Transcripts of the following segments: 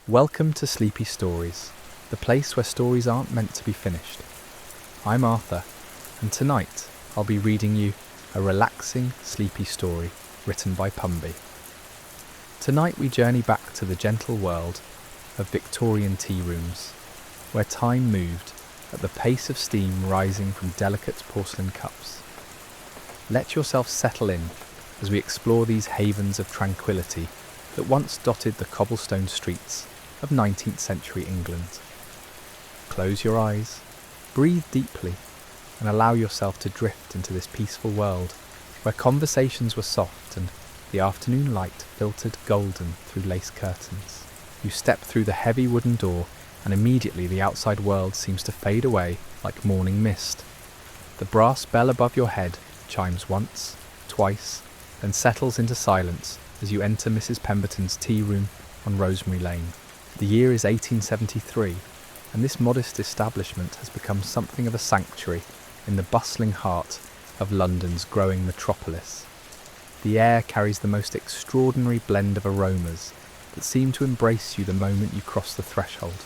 Welcome to Sleepy Stories, the place where stories aren't meant to be finished. I'm Arthur, and tonight I'll be reading you a relaxing, sleepy story written by Pumby. Tonight we journey back to the gentle world of Victorian tea rooms, where time moved at the pace of steam rising from delicate porcelain cups. Let yourself settle in as we explore these havens of tranquility that once dotted the cobblestone streets of 19th century England. Close your eyes, breathe deeply, and allow yourself to drift into this peaceful world where conversations were soft and the afternoon light filtered golden through lace curtains. You step through the heavy wooden door and immediately the outside world seems to fade away like morning mist. The brass bell above your head chimes once, twice, then settles into silence as you enter Mrs. Pemberton's tea room on Rosemary Lane. The year is 1873, and this modest establishment has become something of a sanctuary in the bustling heart of London's growing metropolis. The air carries the most extraordinary blend of aromas that seem to embrace you the moment you cross the threshold.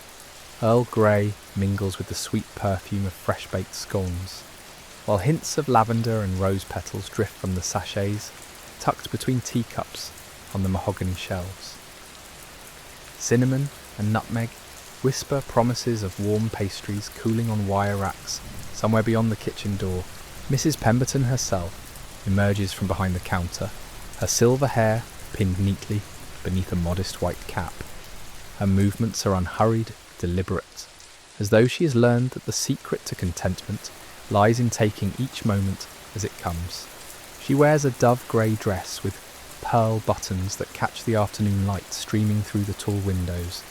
Earl Grey mingles with the sweet perfume of fresh-baked scones, while hints of lavender and rose petals drift from the sachets tucked between teacups on the mahogany shelves. Cinnamon and nutmeg whisper promises of warm pastries cooling on wire racks somewhere beyond the kitchen door. Mrs. Pemberton herself emerges from behind the counter, her silver hair pinned neatly beneath a modest white cap. Her movements are unhurried, deliberate, as though she has learned that the secret to contentment lies in taking each moment as it comes. She wears a dove-grey dress with pearl buttons that catch the afternoon light streaming through the tall windows,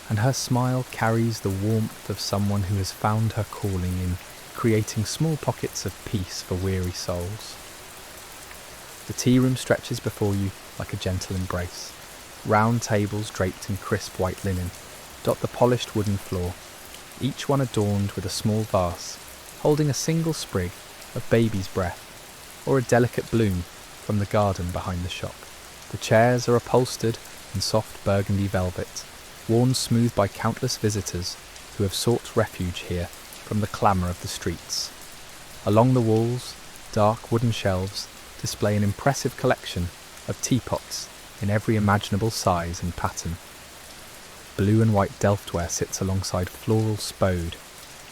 and her smile carries the warmth of someone who has found her calling in creating small pockets of peace for weary souls. The tea room stretches before you like a gentle embrace. Round tables draped in crisp white linen dot the polished wooden floor, each one adorned with a small vase holding a single sprig of baby's breath or a delicate bloom from the garden behind the shop. The chairs are upholstered in soft burgundy velvet, worn smooth by countless visitors who have sought refuge here from the clamour of the streets. Along the walls, dark wooden shelves display an impressive collection of teapots in every imaginable size and pattern. Blue and white Delftware sits alongside floral spode,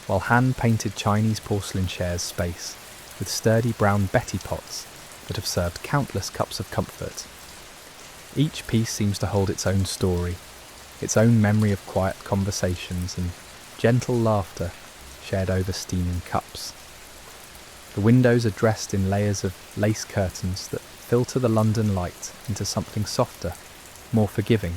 while hand-painted Chinese porcelain shares space with sturdy brown Betty pots that have served countless cups of comfort. Each piece seems to hold its own story, its own memory of quiet conversations and gentle laughter shared over steaming cups. The windows are dressed in layers of lace curtains that filter the London light into something softer, more forgiving.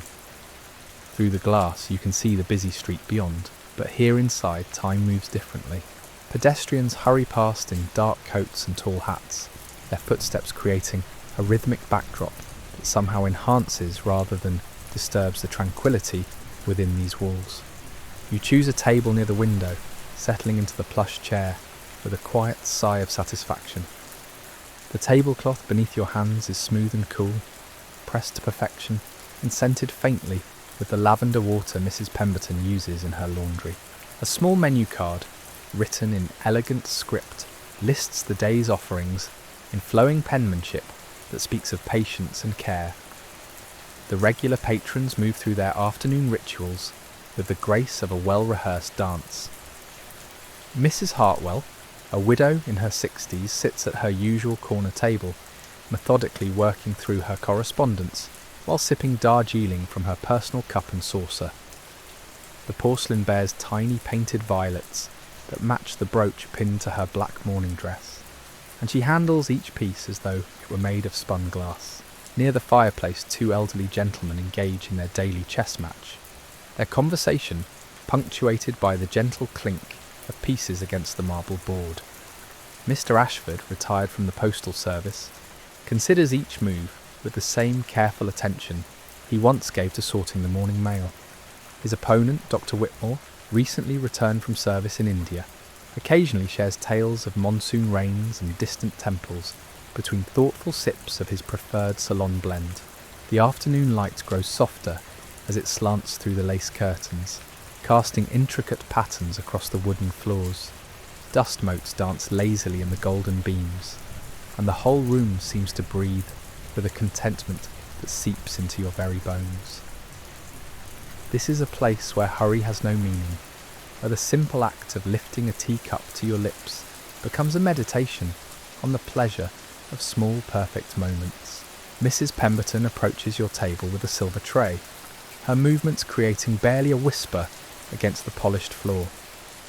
Through the glass you can see the busy street beyond, but here inside time moves differently. Pedestrians hurry past in dark coats and tall hats, their footsteps creating a rhythmic backdrop that somehow enhances rather than disturbs the tranquility within these walls. You choose a table near the window, settling into the plush chair with a quiet sigh of satisfaction. The tablecloth beneath your hands is smooth and cool, pressed to perfection and scented faintly with the lavender water Mrs. Pemberton uses in her laundry. A small menu card, written in elegant script, lists the day's offerings in flowing penmanship that speaks of patience and care. The regular patrons move through their afternoon rituals with the grace of a well-rehearsed dance. Mrs. Hartwell, a widow in her 60s, sits at her usual corner table, methodically working through her correspondence while sipping Darjeeling from her personal cup and saucer. The porcelain bears tiny painted violets that match the brooch pinned to her black morning dress, and she handles each piece as though it were made of spun glass. Near the fireplace, two elderly gentlemen engage in their daily chess match, their conversation punctuated by the gentle clink of pieces against the marble board. Mr. Ashford, retired from the postal service, considers each move with the same careful attention he once gave to sorting the morning mail. His opponent, Dr. Whitmore, recently returned from service in India, occasionally shares tales of monsoon rains and distant temples between thoughtful sips of his preferred Ceylon blend. The afternoon light grows softer as it slants through the lace curtains, casting intricate patterns across the wooden floors. Dust motes dance lazily in the golden beams, and the whole room seems to breathe with a contentment that seeps into your very bones. This is a place where hurry has no meaning, where the simple act of lifting a teacup to your lips becomes a meditation on the pleasure of small perfect moments. Mrs. Pemberton approaches your table with a silver tray, her movements creating barely a whisper against the polished floor.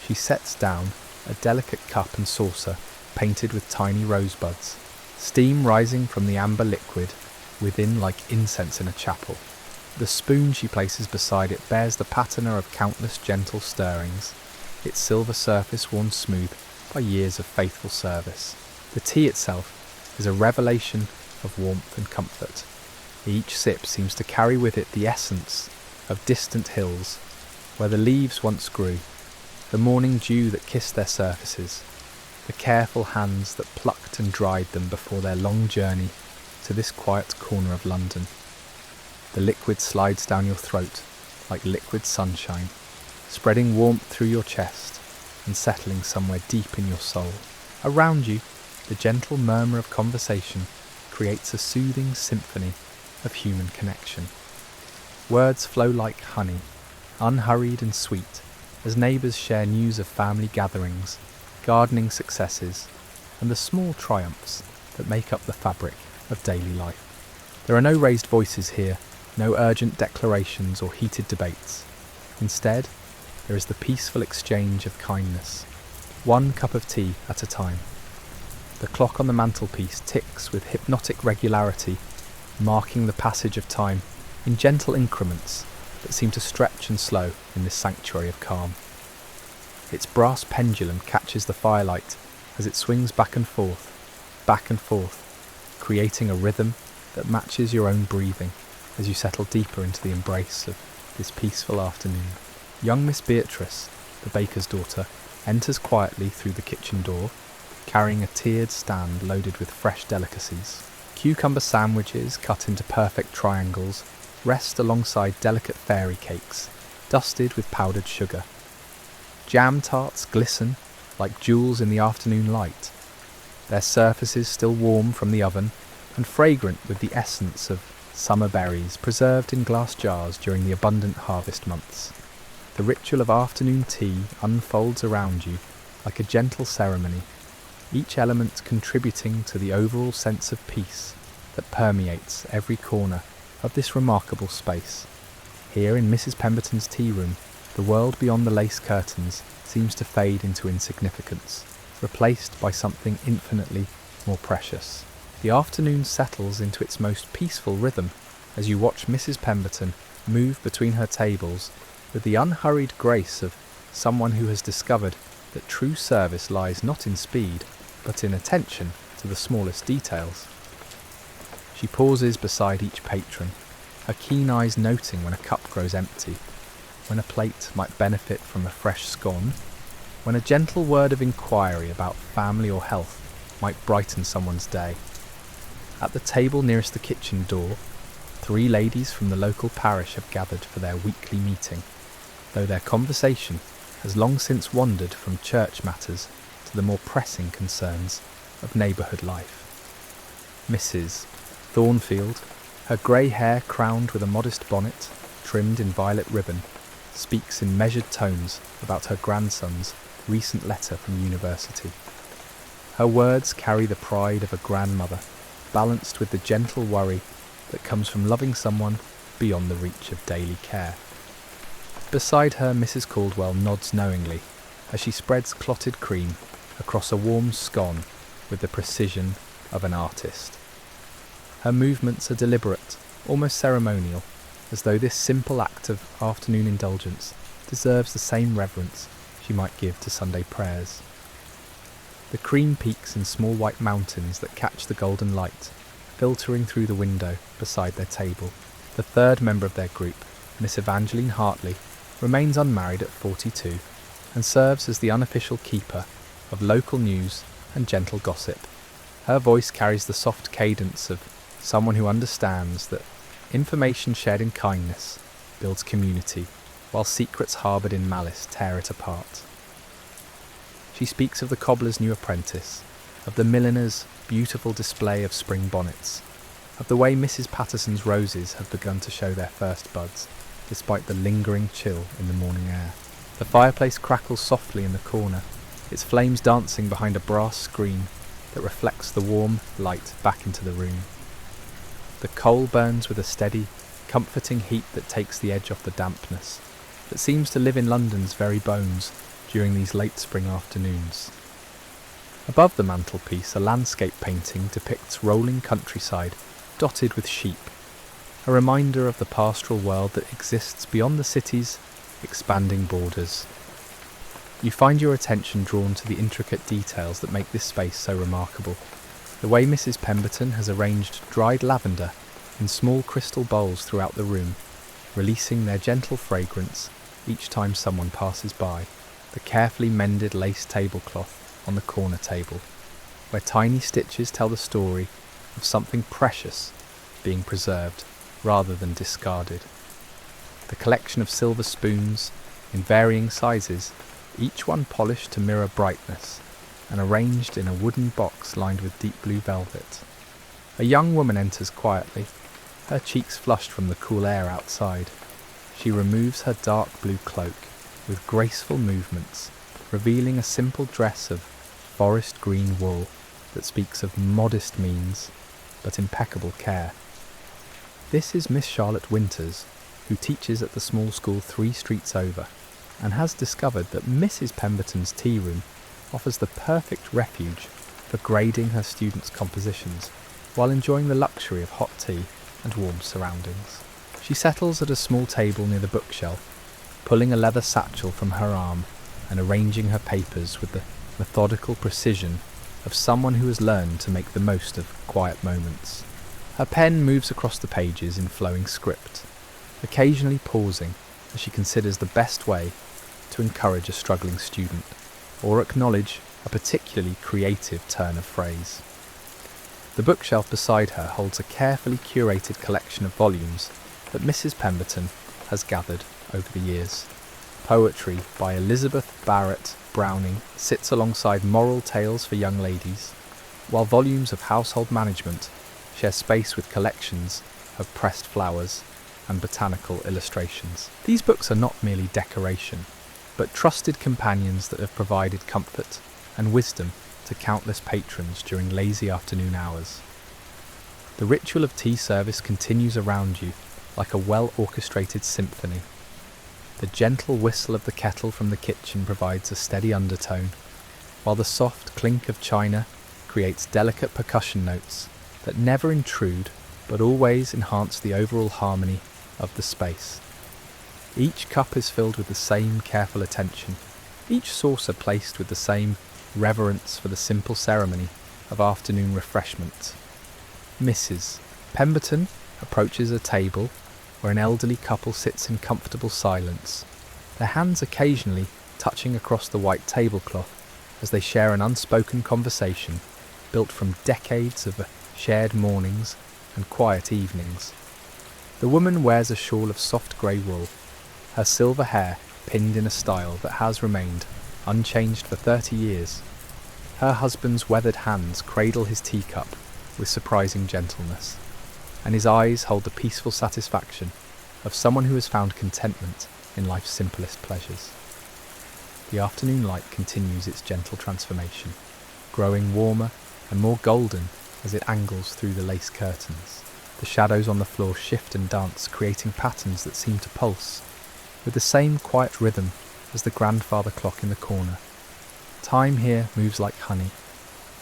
She sets down a delicate cup and saucer painted with tiny rosebuds, steam rising from the amber liquid within like incense in a chapel. The spoon she places beside it bears the patina of countless gentle stirrings, its silver surface worn smooth by years of faithful service. The tea itself is a revelation of warmth and comfort. Each sip seems to carry with it the essence of distant hills where the leaves once grew, the morning dew that kissed their surfaces, the careful hands that plucked and dried them before their long journey to this quiet corner of London. The liquid slides down your throat like liquid sunshine, spreading warmth through your chest and settling somewhere deep in your soul. Around you, the gentle murmur of conversation creates a soothing symphony of human connection. Words flow like honey, unhurried and sweet, as neighbours share news of family gatherings, gardening successes, and the small triumphs that make up the fabric of daily life. There are no raised voices here, no urgent declarations or heated debates. Instead, there is the peaceful exchange of kindness, one cup of tea at a time. The clock on the mantelpiece ticks with hypnotic regularity, marking the passage of time in gentle increments that seem to stretch and slow in this sanctuary of calm. Its brass pendulum catches the firelight as it swings back and forth, creating a rhythm that matches your own breathing as you settle deeper into the embrace of this peaceful afternoon. Young Miss Beatrice, the baker's daughter, enters quietly through the kitchen door, carrying a tiered stand loaded with fresh delicacies. Cucumber sandwiches cut into perfect triangles rest alongside delicate fairy cakes, dusted with powdered sugar. Jam tarts glisten like jewels in the afternoon light, their surfaces still warm from the oven and fragrant with the essence of summer berries preserved in glass jars during the abundant harvest months. The ritual of afternoon tea unfolds around you like a gentle ceremony, each element contributing to the overall sense of peace that permeates every corner of this remarkable space. Here in Mrs. Pemberton's tea room, the world beyond the lace curtains seems to fade into insignificance, replaced by something infinitely more precious. The afternoon settles into its most peaceful rhythm as you watch Mrs. Pemberton move between her tables with the unhurried grace of someone who has discovered that true service lies not in speed, but in attention to the smallest details. She pauses beside each patron, her keen eyes noting when a cup grows empty, when a plate might benefit from a fresh scone, when a gentle word of inquiry about family or health might brighten someone's day. At the table nearest the kitchen door, 3 ladies from the local parish have gathered for their weekly meeting, though their conversation has long since wandered from church matters to the more pressing concerns of neighbourhood life. Mrs. Thornfield, her grey hair crowned with a modest bonnet trimmed in violet ribbon, speaks in measured tones about her grandson's recent letter from university. Her words carry the pride of a grandmother, balanced with the gentle worry that comes from loving someone beyond the reach of daily care. Beside her, Mrs. Caldwell nods knowingly as she spreads clotted cream across a warm scone with the precision of an artist. Her movements are deliberate, almost ceremonial, as though this simple act of afternoon indulgence deserves the same reverence she might give to Sunday prayers. The cream peaks in small white mountains that catch the golden light, filtering through the window beside their table. The third member of their group, Miss Evangeline Hartley, remains unmarried at 42 and serves as the unofficial keeper of local news and gentle gossip. Her voice carries the soft cadence of someone who understands that information shared in kindness builds community, while secrets harboured in malice tear it apart. She speaks of the cobbler's new apprentice, of the milliner's beautiful display of spring bonnets, of the way Mrs. Patterson's roses have begun to show their first buds, despite the lingering chill in the morning air. The fireplace crackles softly in the corner, its flames dancing behind a brass screen that reflects the warm light back into the room. The coal burns with a steady, comforting heat that takes the edge off the dampness, that seems to live in London's very bones during these late spring afternoons. Above the mantelpiece, a landscape painting depicts rolling countryside dotted with sheep, a reminder of the pastoral world that exists beyond the city's expanding borders. You find your attention drawn to the intricate details that make this space so remarkable. The way Mrs. Pemberton has arranged dried lavender in small crystal bowls throughout the room, releasing their gentle fragrance each time someone passes by. The carefully mended lace tablecloth on the corner table, where tiny stitches tell the story of something precious being preserved rather than discarded. The collection of silver spoons in varying sizes, each one polished to mirror brightness and arranged in a wooden box lined with deep blue velvet. A young woman enters quietly, her cheeks flushed from the cool air outside. She removes her dark blue cloak with graceful movements, revealing a simple dress of forest green wool that speaks of modest means but impeccable care. This is Miss Charlotte Winters, who teaches at the small school 3 streets over, and has discovered that Mrs. Pemberton's tea room offers the perfect refuge for grading her students' compositions while enjoying the luxury of hot tea and warm surroundings. She settles at a small table near the bookshelf, pulling a leather satchel from her arm and arranging her papers with the methodical precision of someone who has learned to make the most of quiet moments. Her pen moves across the pages in flowing script, occasionally pausing as she considers the best way to encourage a struggling student or acknowledge a particularly creative turn of phrase. The bookshelf beside her holds a carefully curated collection of volumes that Mrs. Pemberton has gathered over the years. Poetry by Elizabeth Barrett Browning sits alongside moral tales for young ladies, while volumes of household management share space with collections of pressed flowers and botanical illustrations. These books are not merely decoration, but trusted companions that have provided comfort and wisdom to countless patrons during lazy afternoon hours. The ritual of tea service continues around you like a well-orchestrated symphony. The gentle whistle of the kettle from the kitchen provides a steady undertone, while the soft clink of china creates delicate percussion notes that never intrude but always enhance the overall harmony of the space. Each cup is filled with the same careful attention, each saucer placed with the same reverence for the simple ceremony of afternoon refreshment. Mrs. Pemberton approaches a table where an elderly couple sits in comfortable silence, their hands occasionally touching across the white tablecloth as they share an unspoken conversation built from decades of shared mornings and quiet evenings. The woman wears a shawl of soft grey wool, her silver hair pinned in a style that has remained unchanged for 30 years. Her husband's weathered hands cradle his teacup with surprising gentleness, and his eyes hold the peaceful satisfaction of someone who has found contentment in life's simplest pleasures. The afternoon light continues its gentle transformation, growing warmer and more golden as it angles through the lace curtains. The shadows on the floor shift and dance, creating patterns that seem to pulse with the same quiet rhythm as the grandfather clock in the corner. Time here moves like honey,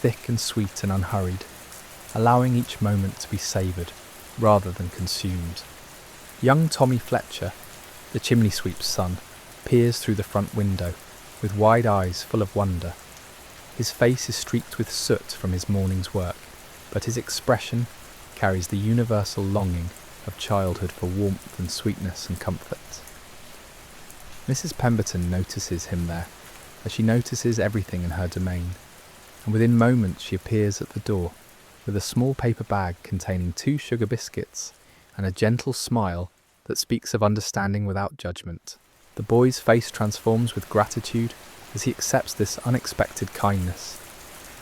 thick and sweet and unhurried, allowing each moment to be savoured rather than consumed. Young Tommy Fletcher, the chimney sweep's son, peers through the front window with wide eyes full of wonder. His face is streaked with soot from his morning's work, but his expression carries the universal longing of childhood for warmth and sweetness and comfort. Mrs. Pemberton notices him there, as she notices everything in her domain, and within moments she appears at the door with a small paper bag containing 2 sugar biscuits and a gentle smile that speaks of understanding without judgment. The boy's face transforms with gratitude as he accepts this unexpected kindness,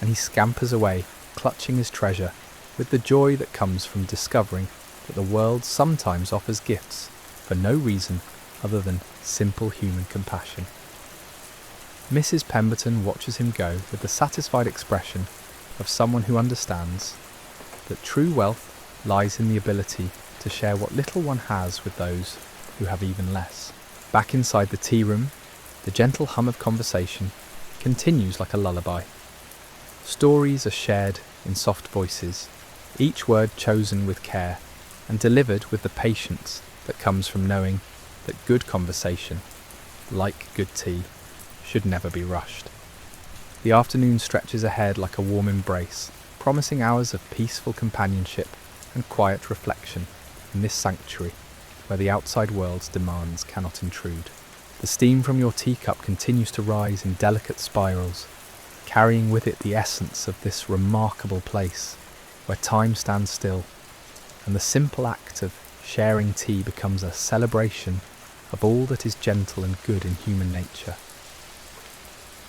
and he scampers away, clutching his treasure, with the joy that comes from discovering that the world sometimes offers gifts for no reason other than simple human compassion. Mrs. Pemberton watches him go with the satisfied expression of someone who understands that true wealth lies in the ability to share what little one has with those who have even less. Back inside the tea room, the gentle hum of conversation continues like a lullaby. Stories are shared in soft voices, each word chosen with care and delivered with the patience that comes from knowing that good conversation, like good tea, should never be rushed. The afternoon stretches ahead like a warm embrace, promising hours of peaceful companionship and quiet reflection in this sanctuary where the outside world's demands cannot intrude. The steam from your teacup continues to rise in delicate spirals, carrying with it the essence of this remarkable place where time stands still, and the simple act of sharing tea becomes a celebration of all that is gentle and good in human nature.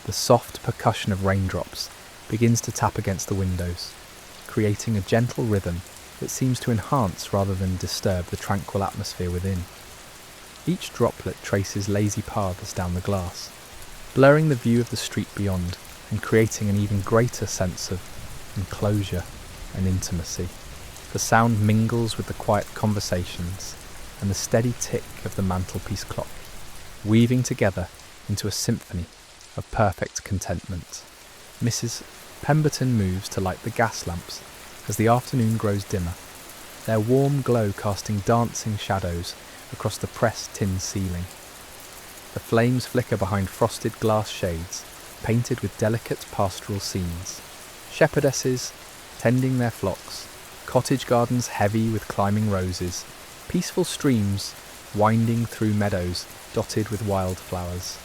The soft percussion of raindrops begins to tap against the windows, creating a gentle rhythm that seems to enhance rather than disturb the tranquil atmosphere within. Each droplet traces lazy paths down the glass, blurring the view of the street beyond and creating an even greater sense of enclosure and intimacy. The sound mingles with the quiet conversations and the steady tick of the mantelpiece clock, weaving together into a symphony of perfect contentment. Mrs. Pemberton moves to light the gas lamps as the afternoon grows dimmer, their warm glow casting dancing shadows across the pressed tin ceiling. The flames flicker behind frosted glass shades, painted with delicate pastoral scenes. Shepherdesses tending their flocks, cottage gardens heavy with climbing roses, peaceful streams winding through meadows dotted with wildflowers.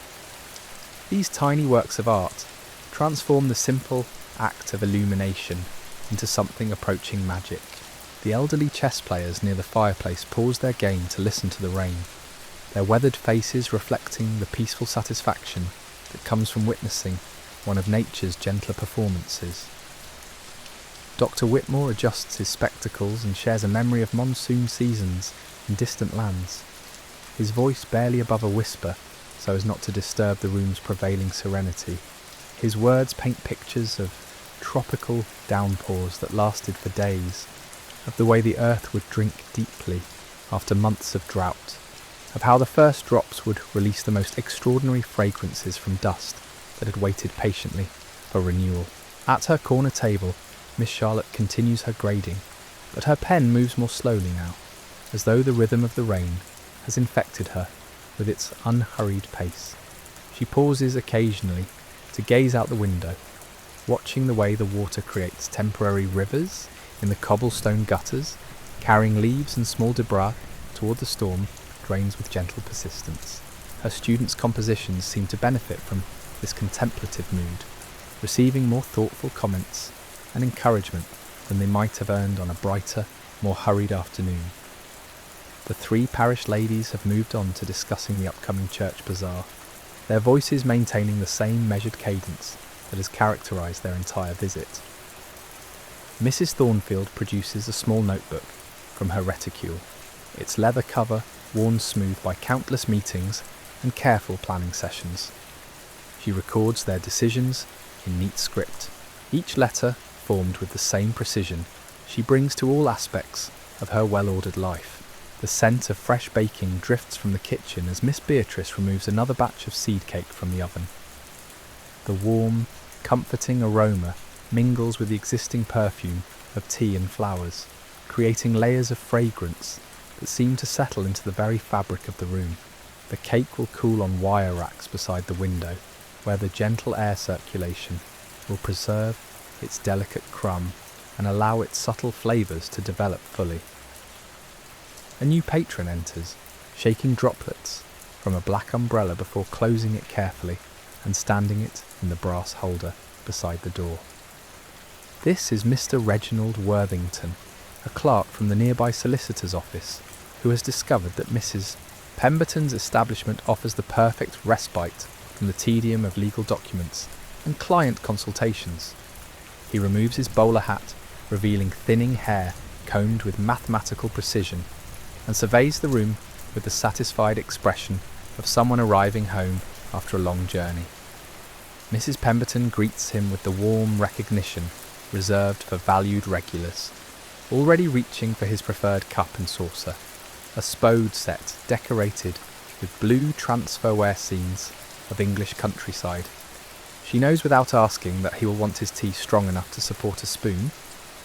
These tiny works of art transform the simple act of illumination into something approaching magic. The elderly chess players near the fireplace pause their game to listen to the rain, their weathered faces reflecting the peaceful satisfaction that comes from witnessing one of nature's gentler performances. Dr. Whitmore adjusts his spectacles and shares a memory of monsoon seasons in distant lands, his voice barely above a whisper so as not to disturb the room's prevailing serenity. His words paint pictures of tropical downpours that lasted for days, of the way the earth would drink deeply after months of drought, of how the first drops would release the most extraordinary fragrances from dust that had waited patiently for renewal. At her corner table, Miss Charlotte continues her grading, but her pen moves more slowly now, as though the rhythm of the rain has infected her with its unhurried pace. She pauses occasionally to gaze out the window, watching the way the water creates temporary rivers in the cobblestone gutters, carrying leaves and small debris toward the storm drains with gentle persistence. Her students' compositions seem to benefit from this contemplative mood, receiving more thoughtful comments and encouragement than they might have earned on a brighter, more hurried afternoon. The three parish ladies have moved on to discussing the upcoming church bazaar, their voices maintaining the same measured cadence that has characterised their entire visit. Mrs. Thornfield produces a small notebook from her reticule, its leather cover worn smooth by countless meetings and careful planning sessions. She records their decisions in neat script, each letter formed with the same precision she brings to all aspects of her well-ordered life. The scent of fresh baking drifts from the kitchen as Miss Beatrice removes another batch of seed cake from the oven. The warm, comforting aroma mingles with the existing perfume of tea and flowers, creating layers of fragrance that seem to settle into the very fabric of the room. The cake will cool on wire racks beside the window, where the gentle air circulation will preserve its delicate crumb and allow its subtle flavours to develop fully. A new patron enters, shaking droplets from a black umbrella before closing it carefully and standing it in the brass holder beside the door. This is Mr. Reginald Worthington, a clerk from the nearby solicitor's office, who has discovered that Mrs. Pemberton's establishment offers the perfect respite from the tedium of legal documents and client consultations. He removes his bowler hat, revealing thinning hair combed with mathematical precision, and surveys the room with the satisfied expression of someone arriving home after a long journey. Mrs. Pemberton greets him with the warm recognition reserved for valued regulars, already reaching for his preferred cup and saucer, a spode set decorated with blue transferware scenes of English countryside. She knows without asking that he will want his tea strong enough to support a spoon,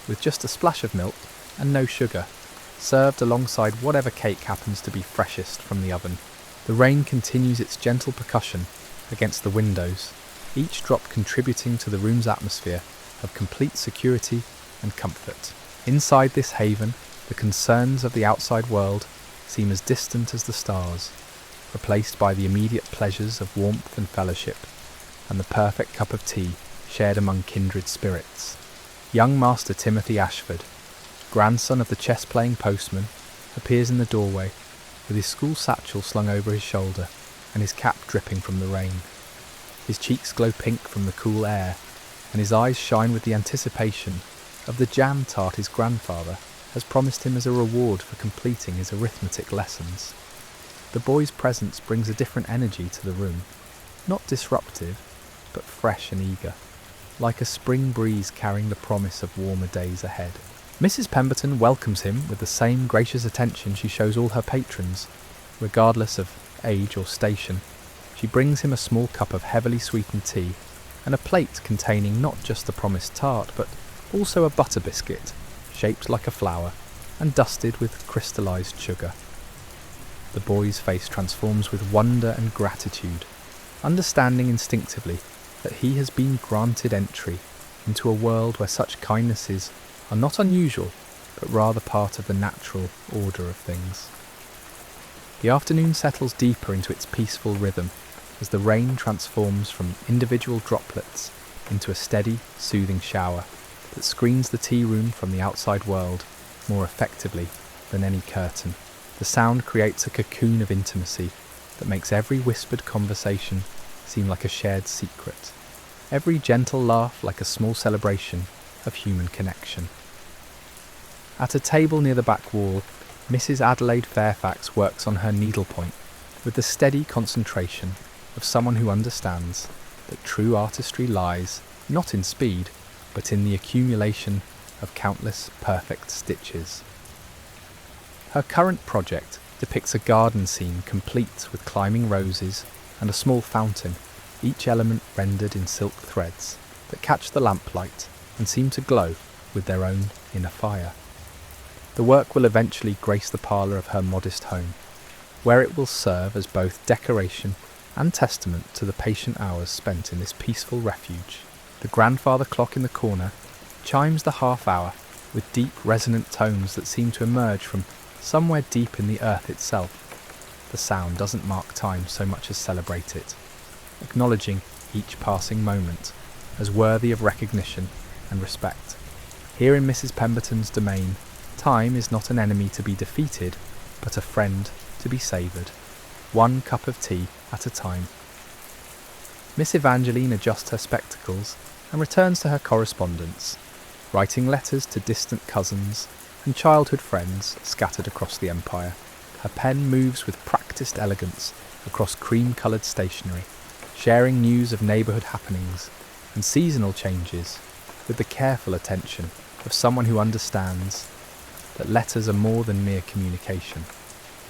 with just a splash of milk and no sugar, served alongside whatever cake happens to be freshest from the oven. The rain continues its gentle percussion against the windows, each drop contributing to the room's atmosphere of complete security and comfort. Inside this haven, the concerns of the outside world seem as distant as the stars, replaced by the immediate pleasures of warmth and fellowship, and the perfect cup of tea shared among kindred spirits. Young Master Timothy Ashford, grandson of the chess-playing postman, appears in the doorway, with his school satchel slung over his shoulder and his cap dripping from the rain. His cheeks glow pink from the cool air, and his eyes shine with the anticipation of the jam tart his grandfather has promised him as a reward for completing his arithmetic lessons. The boy's presence brings a different energy to the room, not disruptive, but fresh and eager, like a spring breeze carrying the promise of warmer days ahead. Mrs. Pemberton welcomes him with the same gracious attention she shows all her patrons, regardless of age or station. She brings him a small cup of heavily sweetened tea and a plate containing not just the promised tart, but also a butter biscuit, shaped like a flower and dusted with crystallized sugar. The boy's face transforms with wonder and gratitude, understanding instinctively that he has been granted entry into a world where such kindnesses are not unusual, but rather part of the natural order of things. The afternoon settles deeper into its peaceful rhythm as the rain transforms from individual droplets into a steady, soothing shower that screens the tea room from the outside world more effectively than any curtain. The sound creates a cocoon of intimacy that makes every whispered conversation seem like a shared secret, every gentle laugh like a small celebration of human connection. At a table near the back wall, Mrs. Adelaide Fairfax works on her needlepoint with the steady concentration of someone who understands that true artistry lies not in speed, but in the accumulation of countless perfect stitches. Her current project depicts a garden scene complete with climbing roses and a small fountain, each element rendered in silk threads that catch the lamplight and seem to glow with their own inner fire. The work will eventually grace the parlour of her modest home, where it will serve as both decoration and testament to the patient hours spent in this peaceful refuge. The grandfather clock in the corner chimes the half-hour with deep resonant tones that seem to emerge from somewhere deep in the earth itself. The sound doesn't mark time so much as celebrate it, acknowledging each passing moment as worthy of recognition and respect. Here in Mrs. Pemberton's domain, time is not an enemy to be defeated, but a friend to be savoured, one cup of tea at a time. Miss Evangeline adjusts her spectacles and returns to her correspondence, writing letters to distant cousins and childhood friends scattered across the empire. Her pen moves with practised elegance across cream-coloured stationery, sharing news of neighbourhood happenings and seasonal changes with the careful attention of someone who understands that letters are more than mere communication.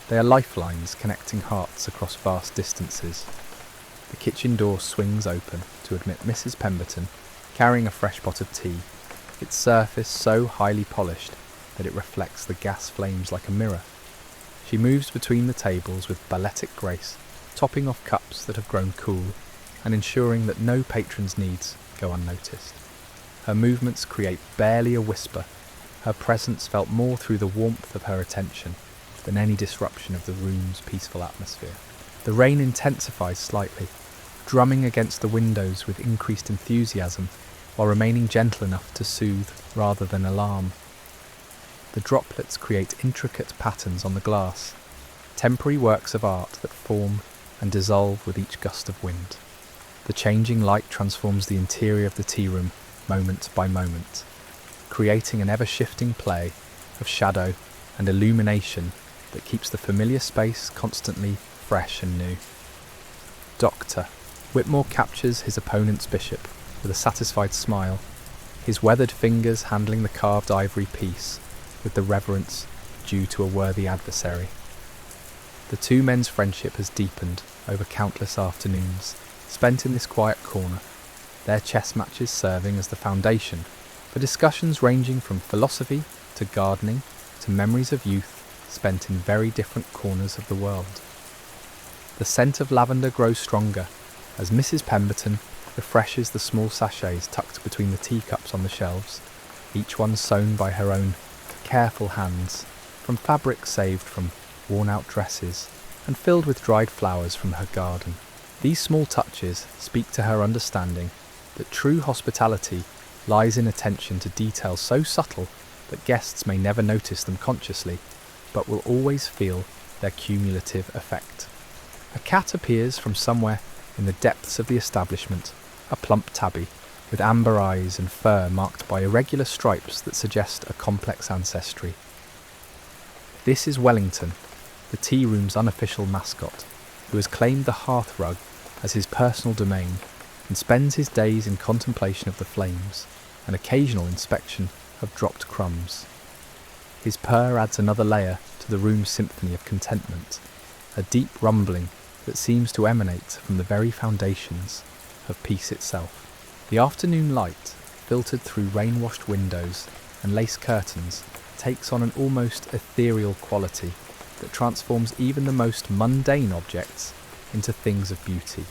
They are lifelines connecting hearts across vast distances. The kitchen door swings open to admit Mrs. Pemberton, carrying a fresh pot of tea, its surface so highly polished that it reflects the gas flames like a mirror. She moves between the tables with balletic grace, topping off cups that have grown cool and ensuring that no patron's needs go unnoticed. Her movements create barely a whisper, her presence felt more through the warmth of her attention than any disruption of the room's peaceful atmosphere. The rain intensifies slightly, drumming against the windows with increased enthusiasm while remaining gentle enough to soothe rather than alarm. The droplets create intricate patterns on the glass, temporary works of art that form and dissolve with each gust of wind. The changing light transforms the interior of the tea room moment by moment, creating an ever-shifting play of shadow and illumination that keeps the familiar space constantly fresh and new. Doctor. Whitmore captures his opponent's bishop with a satisfied smile, his weathered fingers handling the carved ivory piece with the reverence due to a worthy adversary. The two men's friendship has deepened over countless afternoons spent in this quiet corner, their chess matches serving as the foundation for discussions ranging from philosophy to gardening to memories of youth spent in very different corners of the world. The scent of lavender grows stronger as Mrs. Pemberton refreshes the small sachets tucked between the teacups on the shelves, each one sewn by her own careful hands, from fabric saved from worn-out dresses and filled with dried flowers from her garden. These small touches speak to her understanding that true hospitality lies in attention to details so subtle that guests may never notice them consciously, but will always feel their cumulative effect. A cat appears from somewhere in the depths of the establishment, a plump tabby, with amber eyes and fur marked by irregular stripes that suggest a complex ancestry. This is Wellington, the tea room's unofficial mascot, who has claimed the hearth rug as his personal domain and spends his days in contemplation of the flames, an occasional inspection of dropped crumbs. His purr adds another layer to the room's symphony of contentment, a deep rumbling that seems to emanate from the very foundations of peace itself. The afternoon light, filtered through rain-washed windows and lace curtains, takes on an almost ethereal quality that transforms even the most mundane objects into things of beauty.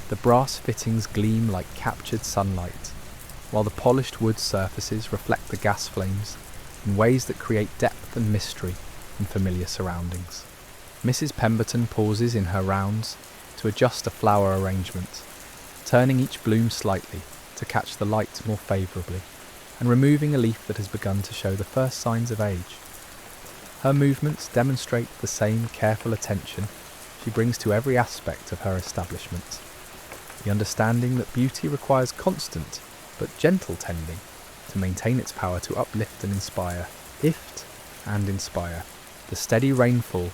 The brass fittings gleam like captured sunlight, while the polished wood surfaces reflect the gas flames in ways that create depth and mystery in familiar surroundings. Mrs. Pemberton pauses in her rounds to adjust a flower arrangement, turning each bloom slightly to catch the light more favourably, and removing a leaf that has begun to show the first signs of age. Her movements demonstrate the same careful attention she brings to every aspect of her establishment, the understanding that beauty requires constant but gentle tending to maintain its power to uplift and inspire. The steady rainfall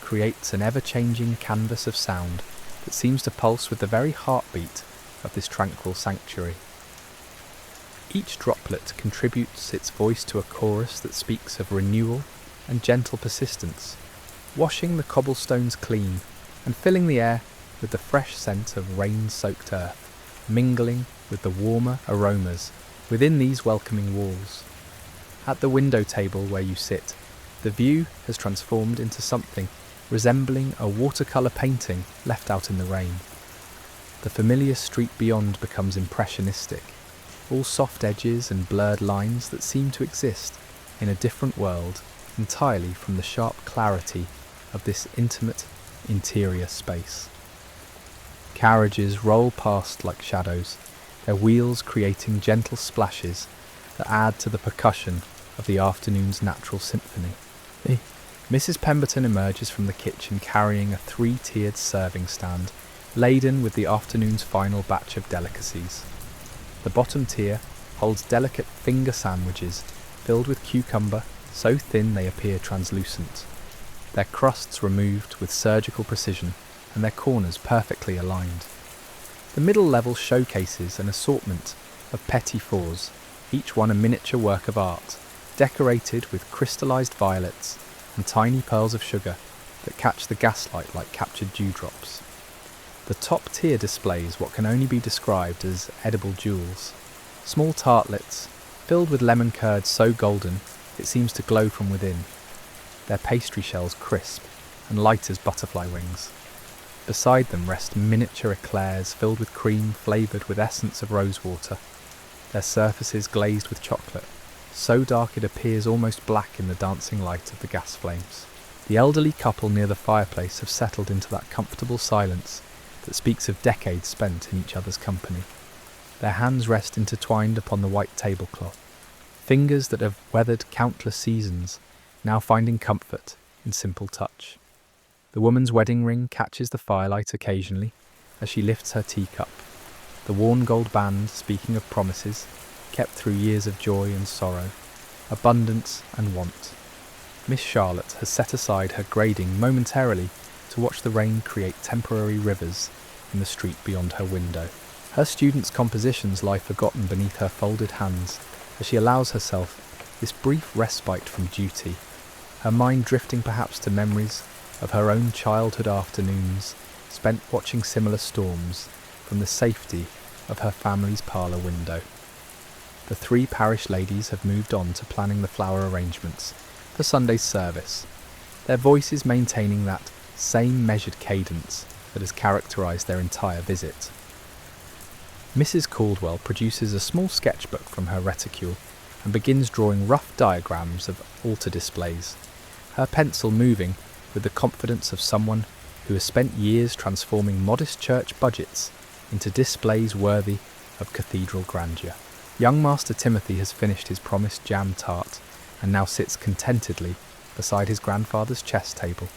creates an ever-changing canvas of sound that seems to pulse with the very heartbeat of this tranquil sanctuary. Each droplet contributes its voice to a chorus that speaks of renewal and gentle persistence, washing the cobblestones clean and filling the air with the fresh scent of rain-soaked earth, mingling with the warmer aromas within these welcoming walls. At the window table where you sit, the view has transformed into something resembling a watercolour painting left out in the rain. The familiar street beyond becomes impressionistic, all soft edges and blurred lines that seem to exist in a different world entirely from the sharp clarity of this intimate interior space. Carriages roll past like shadows, their wheels creating gentle splashes that add to the percussion of the afternoon's natural symphony. Mrs. Pemberton emerges from the kitchen carrying a 3-tiered serving stand laden with the afternoon's final batch of delicacies. The bottom tier holds delicate finger sandwiches filled with cucumber, so thin they appear translucent, their crusts removed with surgical precision and their corners perfectly aligned. The middle level showcases an assortment of petits fours, each one a miniature work of art, decorated with crystallized violets and tiny pearls of sugar that catch the gaslight like captured dewdrops. The top tier displays what can only be described as edible jewels, small tartlets filled with lemon curd so golden it seems to glow from within, their pastry shells crisp and light as butterfly wings. Beside them rest miniature eclairs filled with cream flavoured with essence of rosewater, their surfaces glazed with chocolate, so dark it appears almost black in the dancing light of the gas flames. The elderly couple near the fireplace have settled into that comfortable silence that speaks of decades spent in each other's company. Their hands rest intertwined upon the white tablecloth, fingers that have weathered countless seasons, now finding comfort in simple touch. The woman's wedding ring catches the firelight occasionally as she lifts her teacup, the worn gold band speaking of promises kept through years of joy and sorrow, abundance and want. Miss Charlotte has set aside her grading momentarily to watch the rain create temporary rivers in the street beyond her window. Her students' compositions lie forgotten beneath her folded hands as she allows herself this brief respite from duty, her mind drifting perhaps to memories of her own childhood afternoons spent watching similar storms from the safety of her family's parlour window. The three parish ladies have moved on to planning the flower arrangements for Sunday's service, their voices maintaining that same measured cadence that has characterised their entire visit. Mrs. Caldwell produces a small sketchbook from her reticule and begins drawing rough diagrams of altar displays, her pencil moving with the confidence of someone who has spent years transforming modest church budgets into displays worthy of cathedral grandeur. Young Master Timothy has finished his promised jam tart and now sits contentedly beside his grandfather's chess table,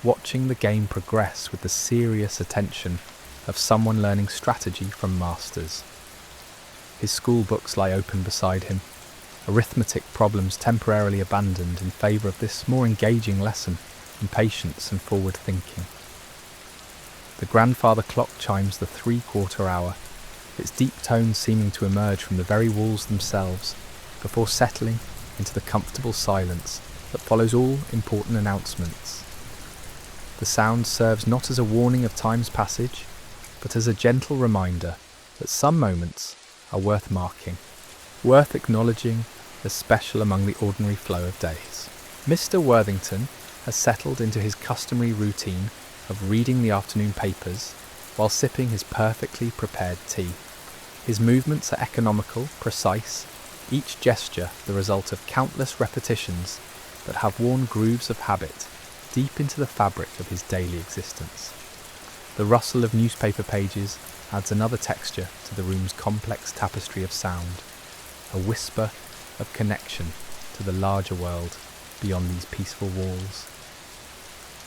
watching the game progress with the serious attention of someone learning strategy from masters. His school books lie open beside him, arithmetic problems temporarily abandoned in favour of this more engaging lesson in patience and forward thinking. The grandfather clock chimes the 3/4 hour, its deep tones seeming to emerge from the very walls themselves before settling into the comfortable silence that follows all important announcements. The sound serves not as a warning of time's passage, but as a gentle reminder that some moments are worth marking, worth acknowledging as special among the ordinary flow of days. Mr. Worthington has settled into his customary routine of reading the afternoon papers while sipping his perfectly prepared tea. His movements are economical, precise, each gesture the result of countless repetitions that have worn grooves of habit deep into the fabric of his daily existence. The rustle of newspaper pages adds another texture to the room's complex tapestry of sound, a whisper of connection to the larger world beyond these peaceful walls.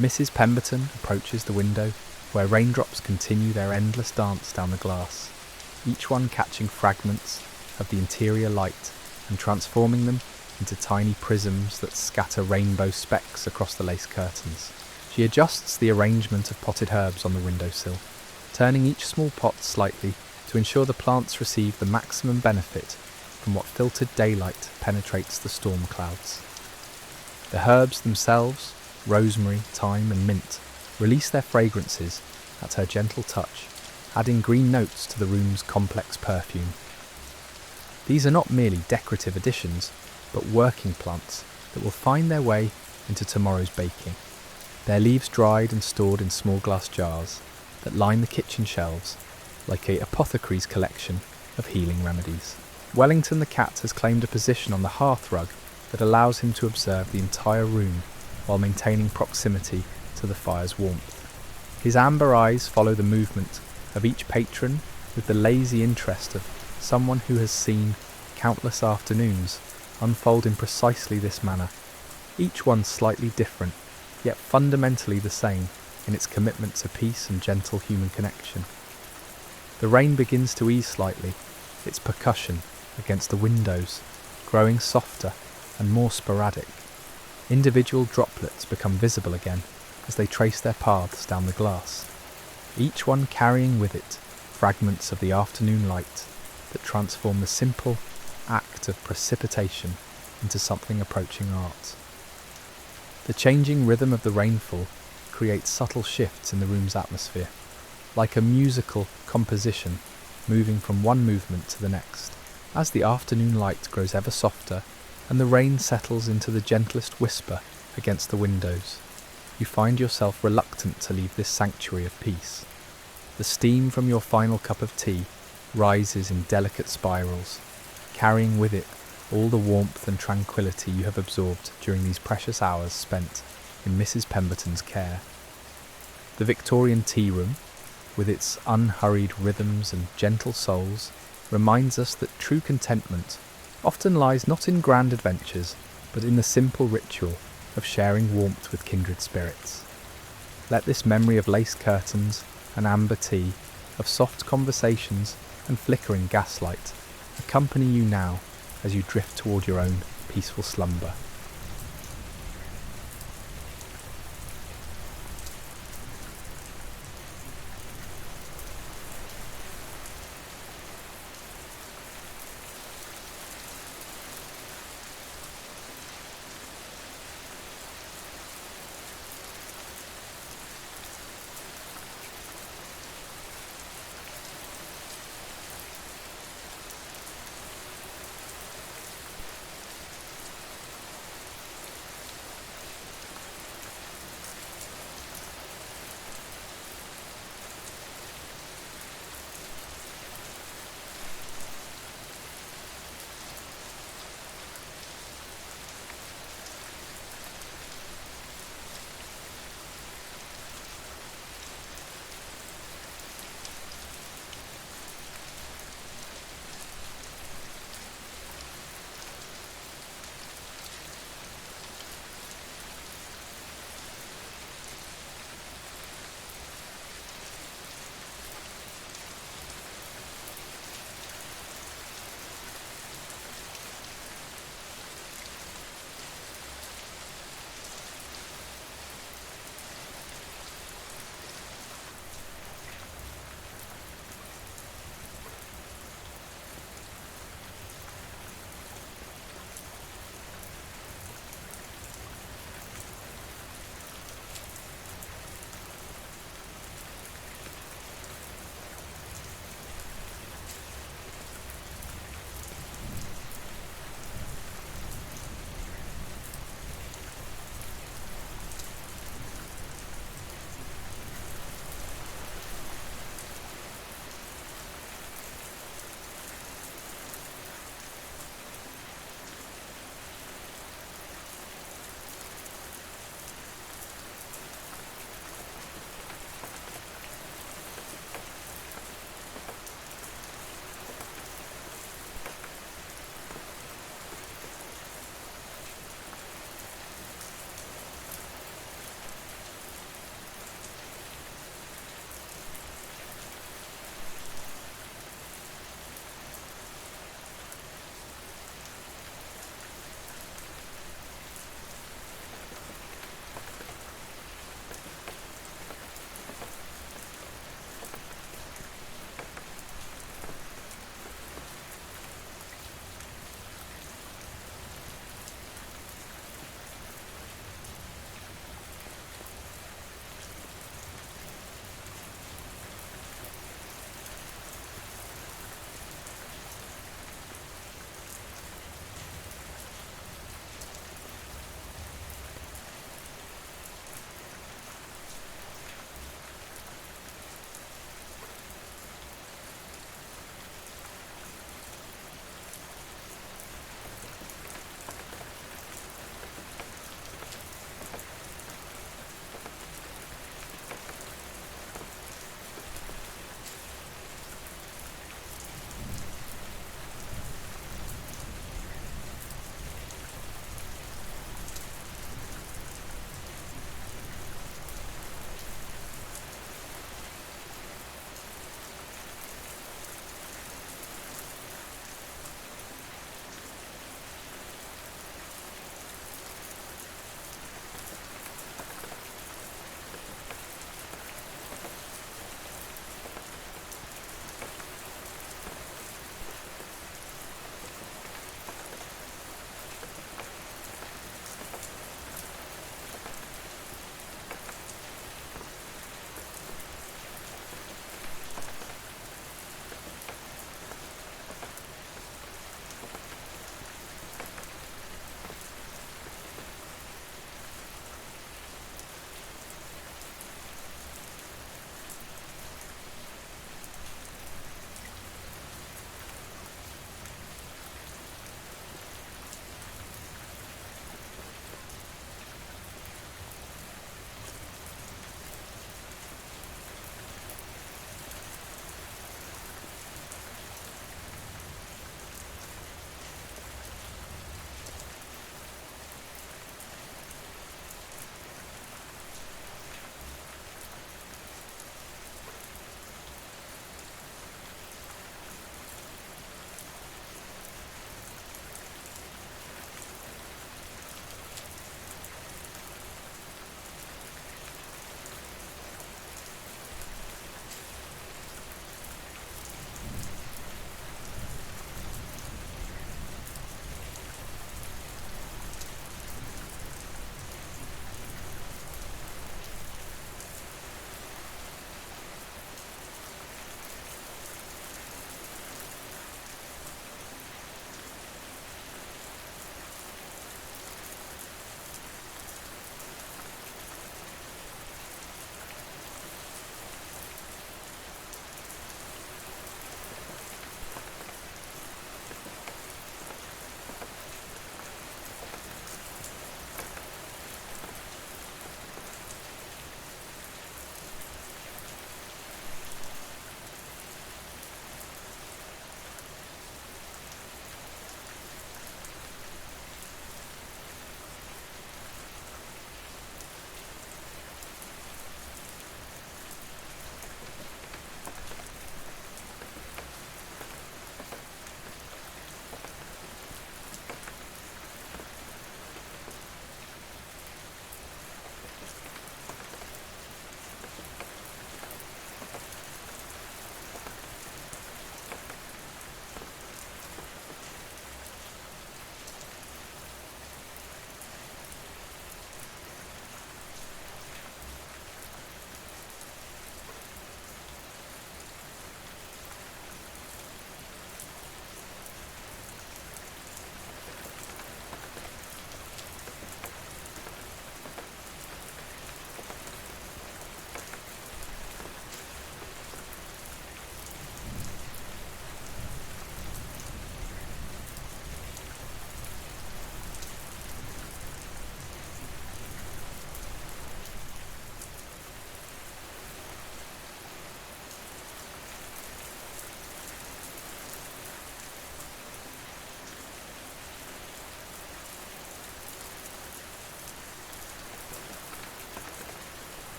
Mrs. Pemberton approaches the window where raindrops continue their endless dance down the glass, each one catching fragments of the interior light and transforming them into tiny prisms that scatter rainbow specks across the lace curtains. She adjusts the arrangement of potted herbs on the windowsill, turning each small pot slightly to ensure the plants receive the maximum benefit from what filtered daylight penetrates the storm clouds. The herbs themselves, rosemary, thyme and mint, release their fragrances at her gentle touch, adding green notes to the room's complex perfume. These are not merely decorative additions, but working plants that will find their way into tomorrow's baking, their leaves dried and stored in small glass jars that line the kitchen shelves like a apothecary's collection of healing remedies. Wellington the cat has claimed a position on the hearth rug that allows him to observe the entire room while maintaining proximity to the fire's warmth. His amber eyes follow the movement of each patron with the lazy interest of someone who has seen countless afternoons unfold in precisely this manner, each one slightly different, yet fundamentally the same in its commitment to peace and gentle human connection. The rain begins to ease slightly, its percussion against the windows growing softer and more sporadic. Individual droplets become visible again as they trace their paths down the glass, each one carrying with it fragments of the afternoon light that transform the simple act of precipitation into something approaching art. The changing rhythm of the rainfall creates subtle shifts in the room's atmosphere, like a musical composition moving from one movement to the next. As the afternoon light grows ever softer and the rain settles into the gentlest whisper against the windows, you find yourself reluctant to leave this sanctuary of peace. The steam from your final cup of tea rises in delicate spirals, carrying with it all the warmth and tranquillity you have absorbed during these precious hours spent in Mrs. Pemberton's care. The Victorian tea room, with its unhurried rhythms and gentle souls, reminds us that true contentment often lies not in grand adventures, but in the simple ritual of sharing warmth with kindred spirits. Let this memory of lace curtains and amber tea, of soft conversations and flickering gaslight, accompany you now as you drift toward your own peaceful slumber.